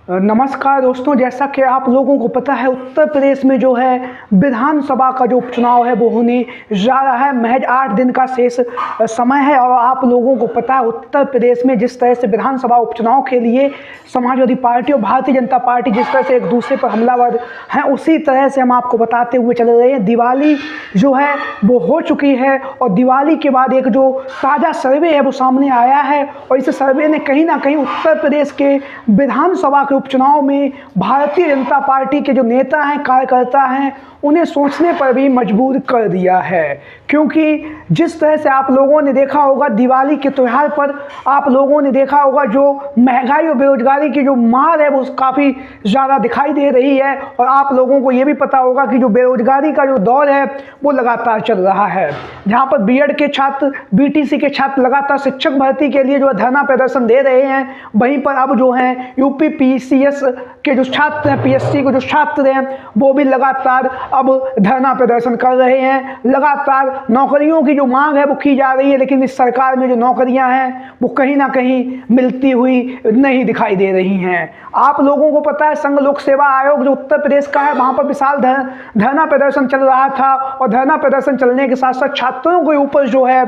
नमस्कार दोस्तों, जैसा कि आप लोगों को पता है उत्तर प्रदेश में जो है विधानसभा का जो उपचुनाव है वो होने जा रहा है। महज 8 दिन का शेष समय है और आप लोगों को पता है उत्तर प्रदेश में जिस तरह से विधानसभा उपचुनाव के लिए समाजवादी पार्टी और भारतीय जनता पार्टी जिस तरह से एक दूसरे पर हमलावर हैं, उसी तरह से हम आपको बताते हुए चल रहे हैं। दिवाली जो है वो हो चुकी है और दिवाली के बाद एक जो ताज़ा सर्वे है वो सामने आया है और इस सर्वे ने कहीं ना कहीं उत्तर प्रदेश के विधानसभा के उपचुनाव में भारतीय जनता पार्टी के जो नेता हैं, कार्यकर्ता हैं, उन्हें सोचने पर भी मजबूर कर दिया है। क्योंकि जिस तरह से आप लोगों ने देखा होगा दिवाली के त्यौहार पर आप लोगों ने देखा होगा जो महंगाई और बेरोजगारी की जो मार है वो काफ़ी ज़्यादा दिखाई दे रही है और आप लोगों को ये भी पता होगा कि जो बेरोजगारी का जो दौर है वो लगातार चल रहा है। जहाँ पर बीएड के छात्र, बीटीसी के छात्र लगातार शिक्षक भर्ती के लिए जो धरना प्रदर्शन दे रहे हैं, वहीं पर अब जो है यूपी पीसीएस के जो छात्र हैं, पीएससी के जो छात्र हैं, वो भी लगातार अब धरना प्रदर्शन कर रहे हैं। लगातार नौकरियों की जो मांग है वो की जा रही है, लेकिन इस सरकार में जो नौकरियां हैं वो कहीं ना कहीं मिलती हुई नहीं दिखाई दे रही हैं। आप लोगों को पता है संघ लोक सेवा आयोग जो उत्तर प्रदेश का है, वहाँ पर विशाल धरना प्रदर्शन चल रहा था और धरना प्रदर्शन चलने के साथ साथ छात्रों के ऊपर जो है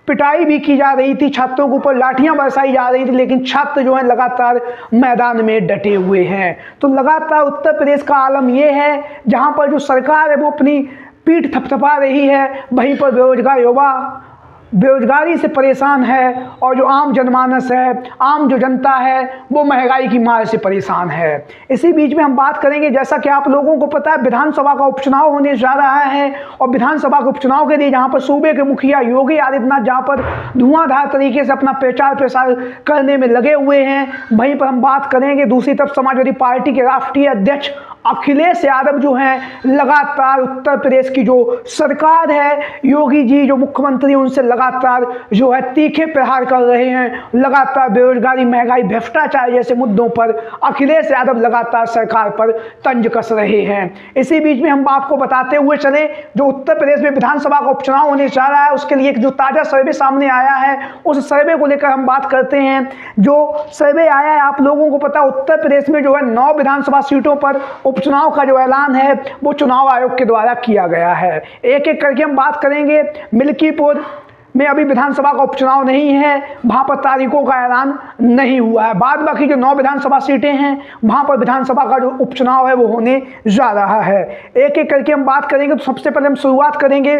पिटाई भी की जा रही थी, छात्रों के ऊपर लाठियां बरसाई जा रही थी, लेकिन छात्र जो हैं लगातार मैदान में डटे हुए हैं। तो लगातार उत्तर प्रदेश का आलम ये है जहां पर जो सरकार है वो अपनी पीठ थपथपा रही है, वहीं पर बेरोजगार युवा बेरोजगारी से परेशान है और जो आम जनमानस है, आम जो जनता है वो महंगाई की मार से परेशान है। इसी बीच में हम बात करेंगे, जैसा कि आप लोगों को पता है विधानसभा का उपचुनाव होने जा रहा है और विधानसभा के उपचुनाव के लिए जहां पर सूबे के मुखिया योगी आदित्यनाथ जहां पर धुआंधार तरीके से अपना प्रचार प्रसार करने में लगे हुए हैं, वहीं पर हम बात करेंगे दूसरी तरफ समाजवादी पार्टी के राष्ट्रीय अध्यक्ष अखिलेश यादव जो हैं लगातार उत्तर प्रदेश की जो सरकार है, योगी जी जो मुख्यमंत्री, उनसे लगातार जो है तीखे प्रहार कर रहे हैं। लगातार बेरोजगारी, महंगाई, भ्रष्टाचार जैसे मुद्दों पर अखिलेश यादव लगातार सरकार पर तंज कस रहे हैं। इसी बीच में हम आपको बताते हुए चले जो उत्तर प्रदेश में विधानसभा का उपचुनाव होने जा रहा है उसके लिए एक जो ताज़ा सर्वे सामने आया है उस सर्वे को लेकर हम बात करते हैं। जो सर्वे आया है आप लोगों को पता उत्तर प्रदेश में जो है 9 विधानसभा सीटों पर उपचुनाव का जो ऐलान है वो चुनाव आयोग के द्वारा किया गया है। एक एक करके हम बात करेंगे। मिल्कीपुर में अभी विधानसभा का उपचुनाव नहीं है, वहां पर तारीखों का ऐलान नहीं हुआ है। बाद बाकी जो 9 विधानसभा सीटें हैं वहां पर विधानसभा का जो उपचुनाव है वो होने जा रहा है। एक एक करके हम बात करेंगे। तो सबसे पहले हम शुरुआत करेंगे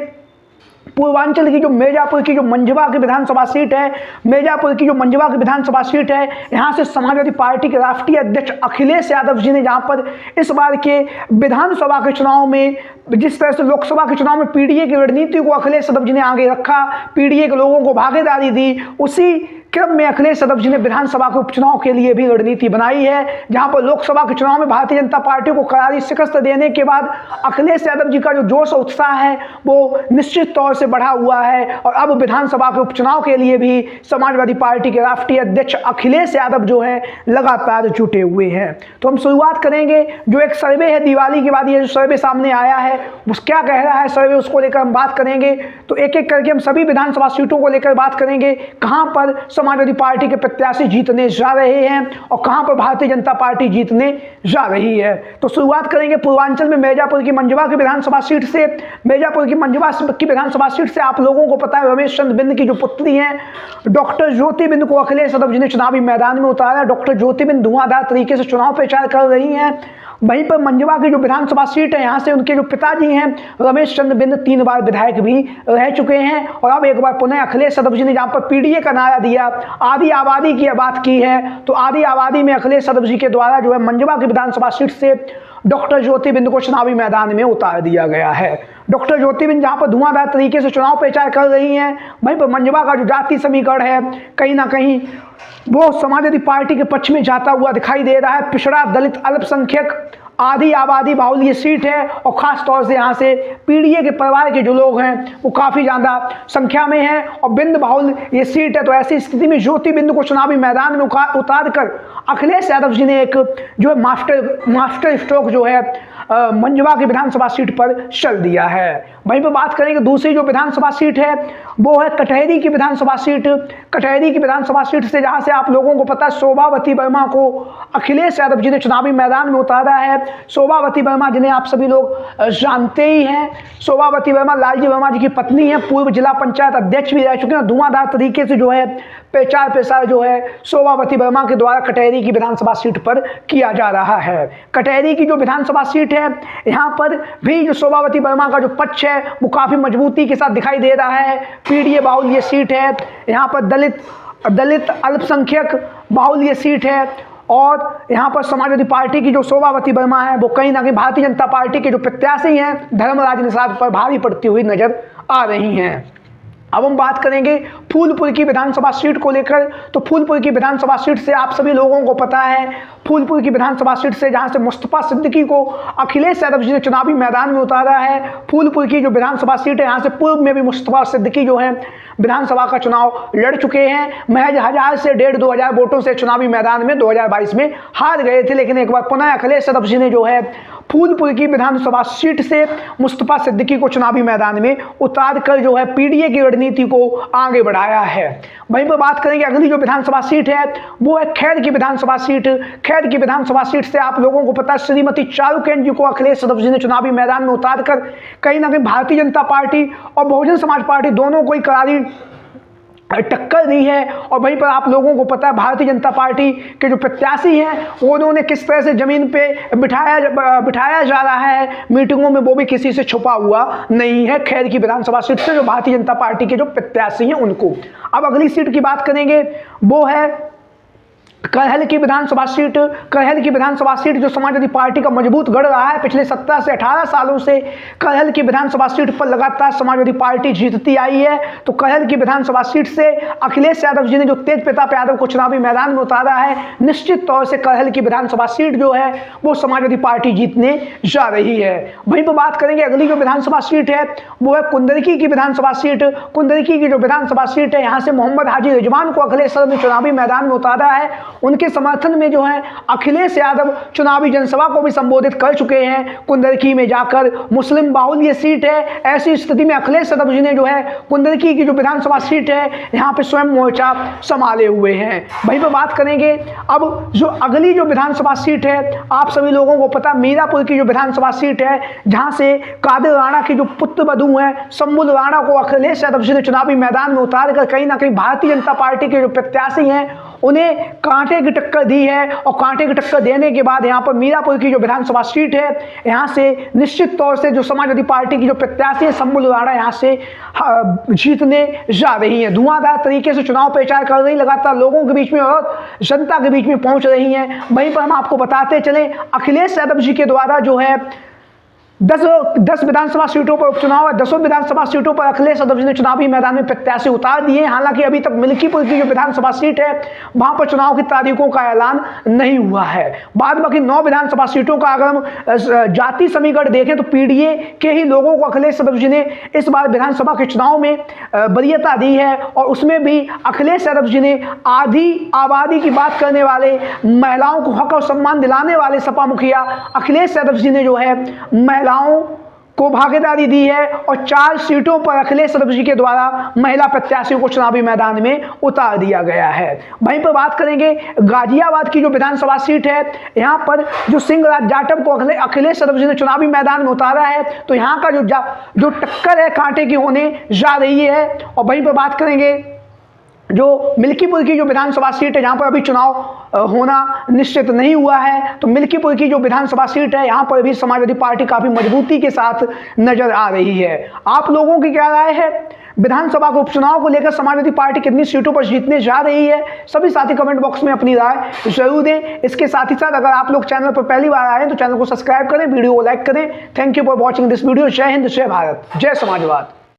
पूर्वांचल की जो मिर्जापुर की जो मंझवा की विधानसभा सीट है, मिर्जापुर की जो मंझवा की विधानसभा सीट है, यहाँ से समाजवादी पार्टी के राष्ट्रीय अध्यक्ष अखिलेश यादव जी ने जहाँ पर इस बार के विधानसभा के चुनाव में जिस तरह से लोकसभा के चुनाव में पीडीए की रणनीति को अखिलेश यादव जी ने आगे रखा, पीडीए के लोगों को भागीदारी दी, उसी क्रम में अखिलेश यादव जी ने विधानसभा के उपचुनाव के लिए भी रणनीति बनाई है। जहां पर लोकसभा के चुनाव में भारतीय जनता पार्टी को करारी शिकस्त देने के बाद अखिलेश यादव जी का जो जोश और उत्साह है वो निश्चित तौर से बढ़ा हुआ है और अब विधानसभा के उपचुनाव के लिए भी समाजवादी पार्टी के राष्ट्रीय अध्यक्ष अखिलेश यादव जो है लगातार जुटे हुए हैं। तो हम शुरुआत करेंगे जो एक सर्वे है दिवाली के बाद ये जो सर्वे सामने आया है उस क्या कह रहा है सर्वे, उसको लेकर हम बात करेंगे। तो एक एक करके हम सभी विधानसभा सीटों को लेकर बात करेंगे, कहां पर समाजवादी पार्टी के प्रत्याशी जीतने जा रहे हैं और कहां पर भारतीय जनता पार्टी जीतने जा रही है। तो शुरुआत करेंगे पूर्वांचल में मिर्जापुर की मंझवा की विधानसभा सीट से। मिर्जापुर की मंझवा की विधानसभा सीट से आप लोगों को पता है रमेश चंद्र बिंद की जो पुत्री हैं डॉक्टर ज्योति बिंद को अखिलेश यादव जी ने चुनावी मैदान में उतारा। डॉक्टर ज्योति बिंद धुआंधार तरीके से चुनाव प्रचार कर रही हैं। वहीं पर मंझवा की जो विधानसभा सीट है यहाँ से उनके जो पिताजी हैं रमेश चंद्र बिंद 3 बार विधायक भी रह चुके हैं और अब एक बार पुनः अखिलेश यादव जी ने जहाँ पर पीडीए का नारा दिया, आदि आबादी की बात की है, तो आदि आबादी में अखिलेश यादव जी के द्वारा जो है मंझवा की विधानसभा सीट से डॉक्टर ज्योति बिंद को चुनावी मैदान में उतार दिया गया है। डॉक्टर ज्योति बिंद जहाँ पर धुआंधार तरीके से चुनाव प्रचार कर रही हैं, वहीं पर मंझवा का जो जाति समीकरण है कहीं ना कहीं वो समाजवादी पार्टी के पक्ष में जाता हुआ दिखाई दे रहा है। पिछड़ा, दलित, अल्पसंख्यक, आधी आबादी बाहुल ये सीट है और ख़ास तौर से यहाँ से पीडीए के परिवार के जो लोग हैं वो काफ़ी ज़्यादा संख्या में हैं और बिंद बाहुल ये सीट है। तो ऐसी स्थिति में ज्योति बिंद को चुनावी मैदान में उतार कर अखिलेश यादव जी ने एक जो है मास्टर स्ट्रोक जो है मंझवा की विधानसभा सीट पर चल दिया है। वहीं पर बात करेंगे दूसरी जो विधानसभा सीट है वो है कटहरी की विधानसभा सीट। कटहरी की विधानसभा सीट से जहां से आप लोगों को पता है शोभावती वर्मा को अखिलेश यादव जी ने चुनावी मैदान में उतारा है। शोभावती वर्मा जिन्हें आप सभी लोग जानते ही हैं। शोभावती वर्मा लालजी वर्मा जी की पत्नी है, पूर्व जिला पंचायत अध्यक्ष भी रह चुके हैं। धुआंधार तरीके से जो है प्रचार प्रसार जो है शोभावती वर्मा के द्वारा कटहरी की विधानसभा सीट पर किया जा रहा है। कटहरी की जो विधानसभा सीट है यहाँ पर भी जो शोभावती वर्मा का जो पक्ष है वो काफी मजबूती के साथ दिखाई दे रहा है। पीडीए बाहुल ये सीट है, यहाँ पर दलित अल्पसंख्यक बाहुल ये सीट है और यहाँ पर समाजवादी पार्टी की जो शोभावती वर्मा है वो कहीं ना कहीं भारतीय जनता पार्टी के जो प्रत्याशी हैं धर्मराज निषाद पर भारी पड़ती हुई नजर आ रही हैं। अब हम बात करेंगे फूलपुर की विधानसभा सीट को लेकर। तो फूलपुर की विधानसभा सीट से आप सभी लोगों को पता है, फूलपुर की विधानसभा सीट से जहां से मुस्तफा सिद्दीकी को अखिलेश यादव जी ने चुनावी मैदान में उतारा है। फूलपुर की जो विधानसभा सीट है यहाँ से पूर्व में भी मुस्तफा सिद्दीकी जो है विधानसभा का चुनाव लड़ चुके हैं। महज 1000 से 1500 वोटों से चुनावी मैदान में 2022 में हार गए थे, लेकिन एक बार पुनः अखिलेश यादव जी ने जो है फूलपुर की विधानसभा सीट से मुस्तफा सिद्दीकी को चुनावी मैदान में उतार कर जो है पीडीए की रणनीति को आगे बढ़ाया है। वहीं पर बात करेंगे अगली जो विधानसभा सीट है वो है खैर की विधानसभा सीट। खैर की विधानसभा सीट से आप लोगों को पता है श्रीमती चारुकेन जी को अखिलेश यादव जी ने चुनावी मैदान में उतार कर कहीं ना कहीं भारतीय जनता पार्टी और बहुजन समाज पार्टी दोनों को ही करारी टक्कर दी है। और वहीं पर आप लोगों को पता है भारतीय जनता पार्टी के जो प्रत्याशी हैं उन्होंने किस तरह से जमीन पे बिठाया जा रहा है मीटिंगों में, वो भी किसी से छुपा हुआ नहीं है। खैर की विधानसभा सीट से जो भारतीय जनता पार्टी के जो प्रत्याशी हैं उनको। अब अगली सीट की बात करेंगे वो है करहल की विधानसभा सीट। करहल की विधानसभा सीट जो समाजवादी पार्टी का मजबूत गढ़ रहा है पिछले 17 से 18 सालों से करहल की विधानसभा सीट पर लगातार समाजवादी पार्टी जीतती आई है। तो करहल की विधानसभा सीट से अखिलेश यादव जी ने जो तेज प्रताप यादव को चुनावी मैदान में उतारा है, निश्चित तौर से करहल की विधानसभा सीट जो है वो समाजवादी पार्टी जीतने जा रही है। वहीं पर बात करेंगे अगली जो विधानसभा सीट है वो है कुंदरकी की विधानसभा सीट। कुंदरकी की जो विधानसभा सीट है यहाँ से मोहम्मद हाजी रिजवान को अखिलेश यादव ने चुनावी मैदान में उतारा है। उनके समर्थन में जो है अखिलेश यादव चुनावी जनसभा को भी संबोधित कर चुके हैं कुंदरकी में जाकर। मुस्लिम बाहुल ये सीट है, ऐसी स्थिति में अखिलेश यादव जी ने जो है कुंदरकी की जो विधानसभा सीट है यहाँ पे स्वयं मोर्चा संभाले हुए हैं। वहीं पर बात करेंगे अब जो अगली जो विधानसभा सीट है आप सभी लोगों को पता मीरापुर की जो विधानसभा सीट है जहाँ से कादिर राणा की जो पुत्र वधू है शंभुल राणा को अखिलेश यादव जी ने चुनावी मैदान में उतार कर कहीं ना कहीं भारतीय जनता पार्टी के जो प्रत्याशी हैं उन्हें कांटे की टक्कर दी है। और कांटे की टक्कर देने के बाद यहाँ पर मीरापुर की जो विधानसभा सीट है यहाँ से निश्चित तौर से जो समाजवादी पार्टी की जो प्रत्याशी है शंभुल राणा यहाँ से जीतने जा रही है। धुआंधार तरीके से चुनाव प्रचार कर रही, लगातार लोगों के बीच में और जनता के बीच में पहुंच रही हैं। वहीं पर हम आपको बताते चले अखिलेश यादव जी के द्वारा जो है 10 विधानसभा सीटों पर उपचुनाव है। 10 विधानसभा सीटों पर अखिलेश यादव जी ने चुनावी मैदान में प्रत्याशी उतार दिए। हालांकि अभी तक मिल्कीपुर की जो विधानसभा सीट है वहां पर चुनाव की तारीखों का ऐलान नहीं हुआ है। बाद बाकी 9 विधानसभा सीटों का अगर हम जाति समीकरण देखें तो पीडीए के ही लोगों को अखिलेश यादव जी ने इस बार विधानसभा के चुनाव में वरीयता दी है। और उसमें भी अखिलेश यादव जी ने आधी आबादी की बात करने वाले, महिलाओं को हक और सम्मान दिलाने वाले सपा मुखिया अखिलेश यादव जी ने जो है महिलाओं को भागीदारी दी है। और 4 सीटों पर अखिलेश यादव जी के द्वारा महिला प्रत्याशियों को चुनावी मैदान में उतार दिया गया है। वहीं पर बात करेंगे गाजियाबाद की जो विधानसभा सीट है यहाँ पर जो सिंहराज जाटव को अखिलेश यादव जी ने चुनावी मैदान में उतारा है। तो यहाँ का जो टक्कर है कांटे की होने जा रही है। और वहीं पर बात करेंगे जो मिल्कीपुर की जो विधानसभा सीट है जहाँ पर अभी चुनाव होना निश्चित नहीं हुआ है। तो मिल्कीपुर की जो विधानसभा सीट है यहाँ पर भी समाजवादी पार्टी काफी मजबूती के साथ नजर आ रही है। आप लोगों की क्या राय है विधानसभा के उपचुनाव को लेकर? समाजवादी पार्टी कितनी सीटों पर जीतने जा रही है? सभी साथी कमेंट बॉक्स में अपनी राय जरूर दें। इसके साथ ही साथ अगर आप लोग चैनल पर पहली बार आए हैं तो चैनल को सब्सक्राइब करें, वीडियो को लाइक करें। Thank you for watching this video. जय हिंद, जय भारत, जय समाजवाद।